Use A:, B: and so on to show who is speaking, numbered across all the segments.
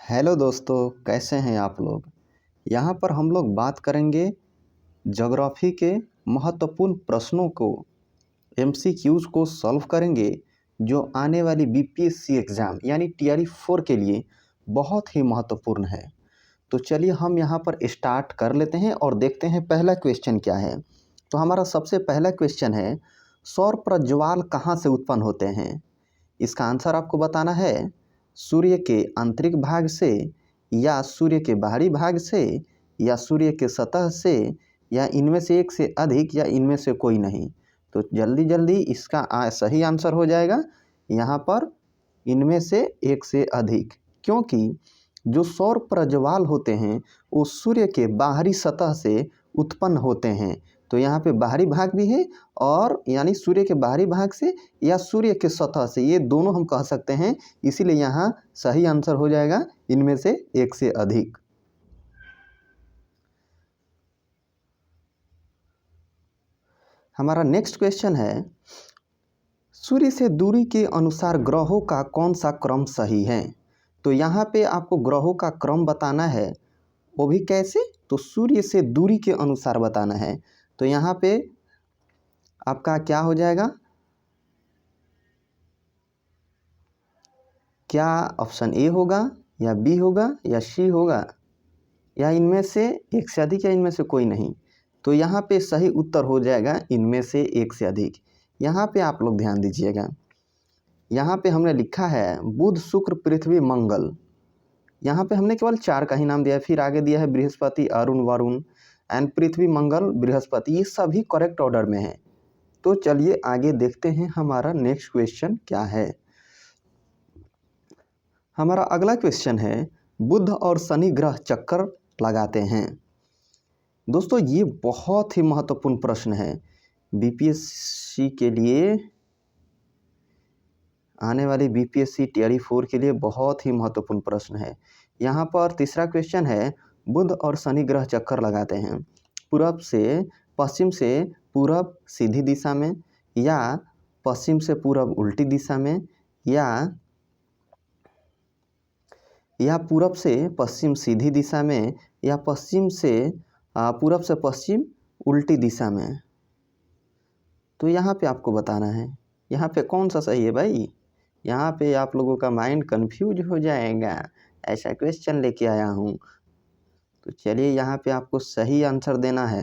A: Hello दोस्तों, कैसे हैं आप लोग। यहाँ पर हम लोग बात करेंगे ज्योग्राफी के महत्वपूर्ण प्रश्नों को, एमसीक्यूज़ को सॉल्व करेंगे जो आने वाली बीपीएससी एग्ज़ाम यानी टीआरई 4 के लिए बहुत ही महत्वपूर्ण है। तो चलिए हम यहाँ पर स्टार्ट कर लेते हैं और देखते हैं पहला क्वेश्चन क्या है। तो हमारा सबसे पहला क्वेश्चन है, सौर प्रज्वाल कहाँ से उत्पन्न होते हैं। इसका आंसर आपको बताना है सूर्य के आंतरिक भाग से, या सूर्य के बाहरी भाग से, या सूर्य के सतह से, या इनमें से एक से अधिक, या इनमें से कोई नहीं। तो जल्दी जल्दी इसका सही आंसर हो जाएगा यहाँ पर इनमें से एक से अधिक, क्योंकि जो सौर प्रज्वाल होते हैं वो सूर्य के बाहरी सतह से उत्पन्न होते हैं। तो यहाँ पे बाहरी भाग भी है और यानी सूर्य के बाहरी भाग से या सूर्य के सतह से, ये दोनों हम कह सकते हैं। इसीलिए यहाँ सही आंसर हो जाएगा इनमें से एक से अधिक। हमारा नेक्स्ट क्वेश्चन है, सूर्य से दूरी के अनुसार ग्रहों का कौन सा क्रम सही है। तो यहाँ पे आपको ग्रहों का क्रम बताना है, वो भी कैसे, तो सूर्य से दूरी के अनुसार बताना है। तो यहाँ पे आपका क्या हो जाएगा, क्या ऑप्शन ए होगा या बी होगा या सी होगा, या इनमें से एक से अधिक, या इनमें से कोई नहीं। तो यहाँ पे सही उत्तर हो जाएगा इनमें से एक से अधिक। यहाँ पे आप लोग ध्यान दीजिएगा, यहाँ पे हमने लिखा है बुध शुक्र पृथ्वी मंगल। यहाँ पे हमने केवल 4 का ही नाम दिया है, फिर आगे दिया है बृहस्पति अरुण वरुण एंड पृथ्वी मंगल बृहस्पति, ये सभी करेक्ट ऑर्डर में है। तो चलिए आगे देखते हैं हमारा नेक्स्ट क्वेश्चन क्या है। हमारा अगला क्वेश्चन है, बुध और शनि ग्रह चक्कर लगाते हैं। दोस्तों ये बहुत ही महत्वपूर्ण प्रश्न है बीपीएससी के लिए, आने वाली बीपीएससी टीआरई 4 के लिए बहुत ही महत्वपूर्ण प्रश्न है। यहाँ पर तीसरा क्वेश्चन है, बुध और शनि ग्रह चक्कर लगाते हैं पूरब से पश्चिम से पूरब सीधी दिशा में, या पश्चिम से पूरब उल्टी दिशा में, या पूरब से पश्चिम सीधी दिशा में, या पश्चिम से पूरब से पश्चिम उल्टी दिशा में। तो यहाँ पे आपको बताना है यहाँ पे कौन सा सही है भाई। यहाँ पे आप लोगों का माइंड कंफ्यूज हो जाएगा, ऐसा क्वेश्चन लेके आया हूँ। तो चलिए यहाँ पे आपको सही आंसर देना है।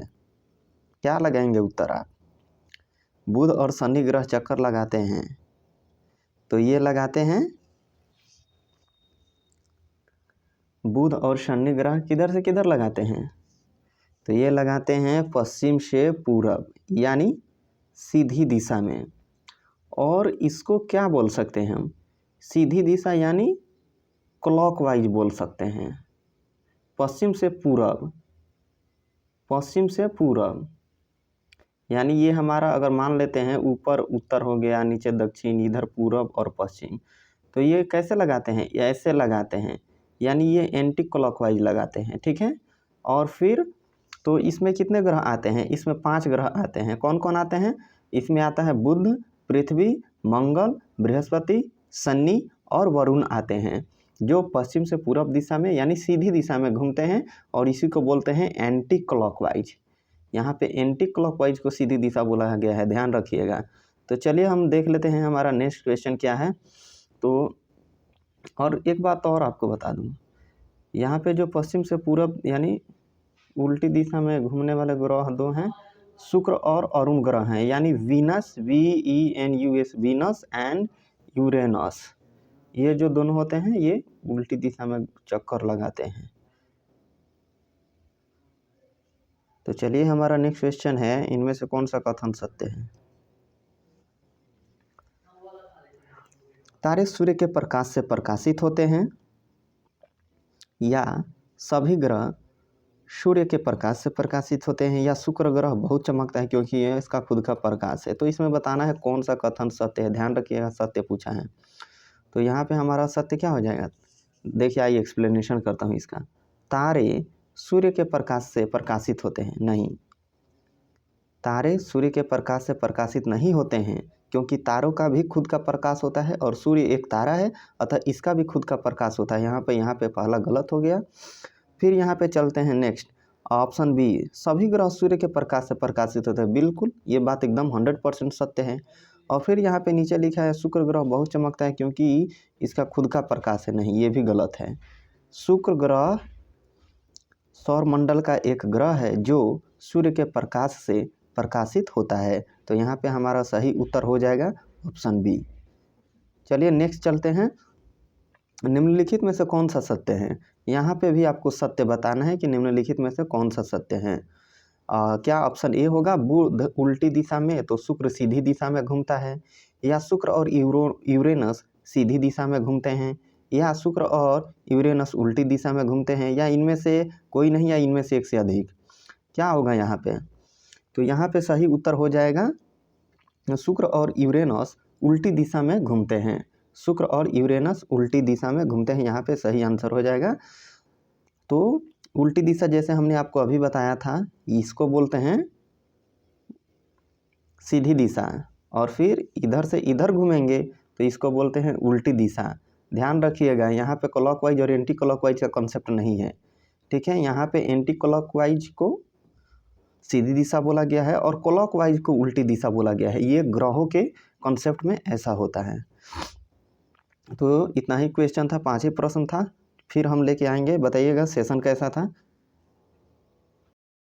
A: क्या लगाएंगे उत्तर आप, बुध और शनि ग्रह चक्कर लगाते हैं, तो ये लगाते हैं बुध और शनि ग्रह किधर से किधर लगाते हैं, तो ये लगाते हैं पश्चिम से पूरब यानी सीधी दिशा में। और इसको क्या बोल सकते हैं हम, सीधी दिशा यानी क्लॉकवाइज बोल सकते हैं। पश्चिम से पूरब, पश्चिम से पूरब यानी ये हमारा अगर मान लेते हैं ऊपर उत्तर हो गया, नीचे दक्षिण, इधर पूरब और पश्चिम। तो ये कैसे लगाते हैं, ऐसे लगाते हैं, यानी ये एंटी क्लॉकवाइज लगाते हैं, ठीक है। और फिर तो इसमें कितने ग्रह आते हैं, इसमें 5 ग्रह आते हैं। कौन कौन आते हैं, इसमें आता है बुध, पृथ्वी, मंगल, बृहस्पति, शनि और वरुण आते हैं, जो पश्चिम से पूरब दिशा में यानी सीधी दिशा में घूमते हैं, और इसी को बोलते हैं एंटी क्लॉकवाइज। यहाँ पे एंटी क्लॉकवाइज को सीधी दिशा बोला गया है, ध्यान रखिएगा। तो चलिए हम देख लेते हैं हमारा नेक्स्ट क्वेश्चन क्या है। तो और एक बात और आपको बता दूँ, यहाँ पे जो पश्चिम से पूरब यानी उल्टी दिशा में घूमने वाले ग्रह 2 हैं, शुक्र और अरुण ग्रह हैं, यानी Venus VENUS Venus and Uranus. ये जो दोनों होते हैं ये उल्टी दिशा में चक्कर लगाते हैं। तो चलिए हमारा नेक्स्ट क्वेश्चन है, इनमें से कौन सा कथन सत्य है। तारे सूर्य के प्रकाश से प्रकाशित होते हैं, या सभी ग्रह सूर्य के प्रकाश से प्रकाशित होते हैं, या शुक्र ग्रह बहुत चमकता है क्योंकि ये इसका खुद का प्रकाश है। तो इसमें बताना है कौन सा कथन सत्य है, ध्यान रखिएगा सत्य पूछा है। तो यहाँ पे हमारा सत्य क्या हो जाएगा, देखिए आइए एक्सप्लेनेशन करता हूँ इसका। तारे सूर्य के प्रकाश से प्रकाशित होते हैं, नहीं, तारे सूर्य के प्रकाश से प्रकाशित नहीं होते हैं, क्योंकि तारों का भी खुद का प्रकाश होता है और सूर्य एक तारा है, अतः इसका भी खुद का प्रकाश होता है। यहाँ पे पहला गलत हो गया। फिर यहाँ पे चलते हैं नेक्स्ट, ऑप्शन बी, सभी ग्रह सूर्य के प्रकाश से प्रकाशित होते हैं। बिल्कुल, ये बात एकदम 100% सत्य है। और फिर यहाँ पे नीचे लिखा है शुक्र ग्रह बहुत चमकता है क्योंकि इसका खुद का प्रकाश है। नहीं, ये भी गलत है। शुक्र ग्रह सौरमंडल का एक ग्रह है जो सूर्य के प्रकाश से प्रकाशित होता है। तो यहाँ पे हमारा सही उत्तर हो जाएगा ऑप्शन बी। चलिए नेक्स्ट चलते हैं, निम्नलिखित में से कौन सा सत्य है। यहाँ पे भी आपको सत्य बताना है कि निम्नलिखित में से कौन सा सत्य है। क्या ऑप्शन ए होगा, बुध उल्टी दिशा में तो शुक्र सीधी दिशा में घूमता है, या शुक्र और यूरेनस सीधी दिशा में घूमते हैं, या शुक्र और यूरेनस उल्टी दिशा में घूमते हैं, या इनमें से कोई नहीं, या इनमें से एक से अधिक। क्या होगा यहाँ पे? तो यहाँ पे सही उत्तर हो जाएगा शुक्र और यूरेनस उल्टी दिशा में घूमते हैं। शुक्र और यूरेनस उल्टी दिशा में घूमते हैं, यहाँ पे सही आंसर हो जाएगा। तो उल्टी दिशा जैसे हमने आपको अभी बताया था, इसको बोलते हैं सीधी दिशा, और फिर इधर से इधर घूमेंगे तो इसको बोलते हैं उल्टी दिशा। ध्यान रखिएगा, यहाँ पे क्लॉकवाइज और एंटी क्लॉकवाइज का कॉन्सेप्ट नहीं है, ठीक है। यहाँ पे एंटी क्लॉकवाइज को सीधी दिशा बोला गया है और क्लॉकवाइज को उल्टी दिशा बोला गया है। ये ग्रहों के कॉन्सेप्ट में ऐसा होता है। तो इतना ही क्वेश्चन था, 5 ही प्रश्न था। फिर हम लेके आएंगे, बताइएगा सेशन कैसा था।